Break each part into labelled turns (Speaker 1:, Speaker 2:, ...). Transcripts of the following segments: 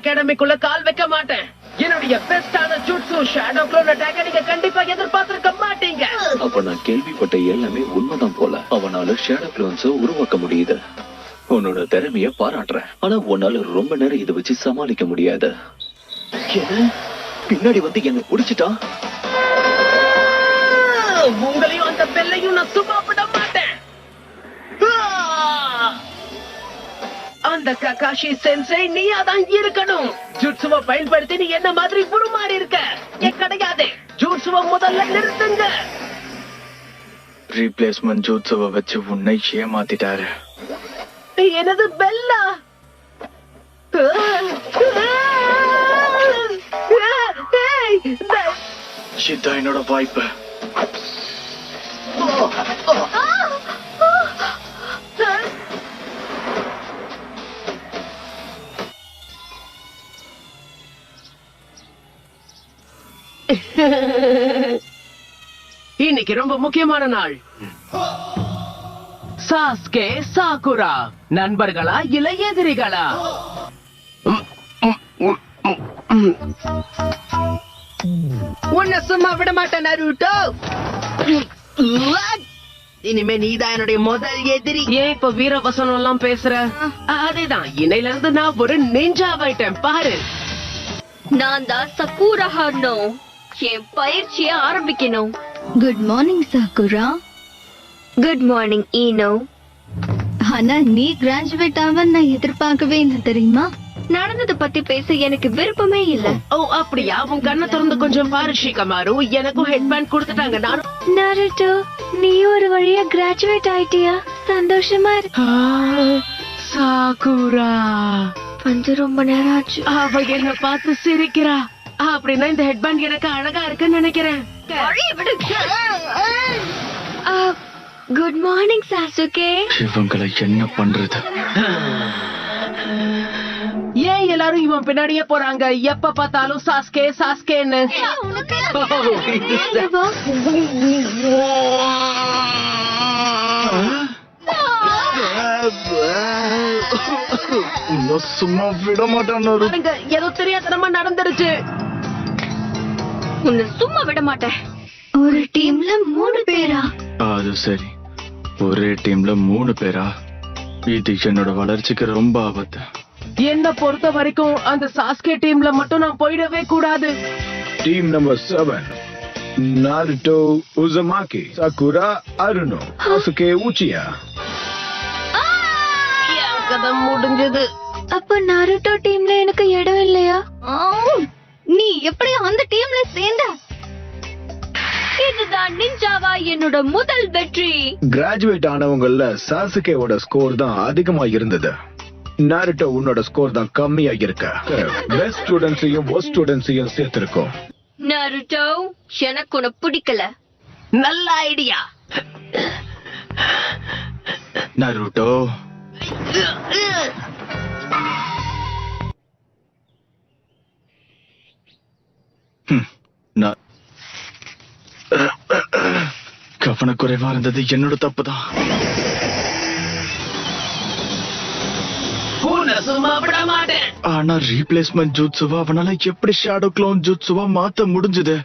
Speaker 1: அகாடமிக்குள்ள கால் வைக்க மாட்டேன். என்னுடைய பெஸ்டான ஜுட்சு ஷேடோ க்ளோன் அட்டாக்க நீங்க கண்டிப்பா எதிர்பார்த்திருக்க மாட்டீங்க.
Speaker 2: அப்ப நான் கேள்விப்பட்ட எல்லாமே உண்மைதான் போல. அவனால ஷேடோ க்ளோன்ஸ உருவாக்க முடியுது. உன்னோட திறமைய பாராட்டுறேன். ஆனா உன்னால ரொம்ப நேரம் இதை வச்சு சமாளிக்க முடியாது. பின்னாடி வந்து என்ன புடிச்சிட்டான்.
Speaker 1: உங்களையும் அந்த பெல்லையும் நான் சும்மா விட மாட்டேன். அந்த ககாஷி சென்சை நீயா தான் இருக்கணும். ஜுட்சுவை பயன்படுத்தி நீ என்ன மாதிரி உருமாறி இருக்க. கிடையாது. ஜுட்சுவை முதல்ல நிறுத்துங்க.
Speaker 3: ரீப்ளேஸ்மெண்ட் ஜூட்சுவை வச்சு உன்னை ஏமாத்திட்டாரு.
Speaker 1: எனது பெல்லா
Speaker 3: இதான் என்னோட வாய்ப்பு.
Speaker 1: இன்னைக்கு ரொம்ப முக்கியமான நாள். சாஸ்கே சாகுரா நண்பர்களா இல்ல எதிரிகளா? உன்னை சும்மா விட மாட்டேன் நருட்டோ. இனிமே நீதான் என்னுடைய முதல் எதிரி. ஏன் இப்ப வீரவசனம் எல்லாம் பேசுற? அதேதான், இன்னையில இருந்து நான் ஒரு நிஞ்சாவாயிட்டேன் பாரு.
Speaker 4: நான் தான் சகுரா ஹானோ. என் பயிற்சியை ஆரம்பிக்கணும்.
Speaker 5: Good morning Sakura.
Speaker 4: Good morning Ino.
Speaker 5: ஆனா நீ கிராஜுவேட் ஆவ நான் எதிர்பார்க்கவே இல்லை தெரியுமா?
Speaker 4: நடந்தது பத்தி பேச எனக்கு விருப்பமே இல்ல.
Speaker 1: ஓ அப்படியா? உன் கண்ணை திறந்து கொஞ்சம் பாரு ஷிகமாரு. எனக்கும் ஹெட்பேண்ட் கொடுத்துட்டாங்க. நானும்
Speaker 5: நருட்டோ, நீ ஒரு வழியா கிராஜுவேட் ஆயிட்டியா? சந்தோஷமா இருக்கு.
Speaker 1: சாகுரா
Speaker 4: வந்து ரொம்ப நேரம் ஆச்சு.
Speaker 1: அவ என்ன பார்த்து சிரிக்கிறா. அப்படின்னா இந்த ஹெட்பேண்ட் எனக்கு அழகா இருக்குன்னு நினைக்கிறேன்.
Speaker 4: Good morning Sasuke.
Speaker 3: இவங்களை என்ன பண்றது?
Speaker 1: ஏன் எல்லாரும் இவன் பின்னாடியே போறாங்க? எப்ப பார்த்தாலும் சாஸ்கே சாஸ்கேன்னு.
Speaker 3: சும்மா விட மாட்டான்.
Speaker 1: ஏதோ தெரியாதனமா நடந்துருச்சு.
Speaker 4: உன்னை சும்மா விட மாட்டேன்.
Speaker 5: ஒரு டீம்ல 3 பேரா?
Speaker 3: அது சரி, ஒரே டீம்ல 3 பேரா? இது என்னோட வளர்ச்சிக்கு ரொம்ப ஆபத்து.
Speaker 1: என்ன பொறுத்த வரைக்கும் அந்த சாஸ்கே டீம்ல மட்டும் நான் போயிடவே கூடாது.
Speaker 6: Team number 7. Naruto Uzumaki, Sakura Aruno, Sasuke Uchiha.
Speaker 1: கதை முடிஞ்சது.
Speaker 5: அப்ப நருட்டோ டீம்ல எனக்கு இடம் இல்லையா? நீ எப்படி அந்த டீம்ல சேர்ந்த?
Speaker 4: இதுதான் நிஞ்சாவா என்னோட முதல் வெற்றி.
Speaker 6: கிராஜுவேட் ஆனவங்கல்ல சாசுகேவோட ஸ்கோர் தான் அதிகமா இருந்தது. நாருட்டோ உன்னோட ஸ்கோர் தான் கம்மியா இருக்க. பெஸ்ட் ஸ்டூடண்ட்ஸையும் வொர்ஸ்ட் ஸ்டூடண்ட்ஸையும் சேர்த்திருக்கோம்.
Speaker 4: நருட்டோ, எனக்கு உன்னை பிடிக்கல.
Speaker 1: நல்ல ஐடியா.
Speaker 3: நருட்டோ, கவனக்குறைவா இருந்தது என்னோட தப்புதான்.
Speaker 1: சும்மா விட மாட்டேன்.
Speaker 3: ஆனா ரீப்ளேஸ்மெண்ட் ஜூட்சுவா அவனால எப்படி ஷேடோ க்ளோன் ஜூட்சுவா மாத்த முடிஞ்சது?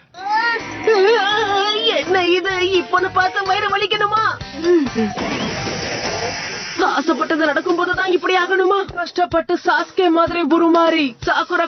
Speaker 1: என்ன இது? இப்பன்னு பார்த்து வயிறு வலிக்கணுமா? ஆசைப்பட்டது நடக்கும் போதுதான் இப்படி ஆகணுமா? கஷ்டப்பட்டு சாஸ்கே மாதிரி உருமாறி சாகுரா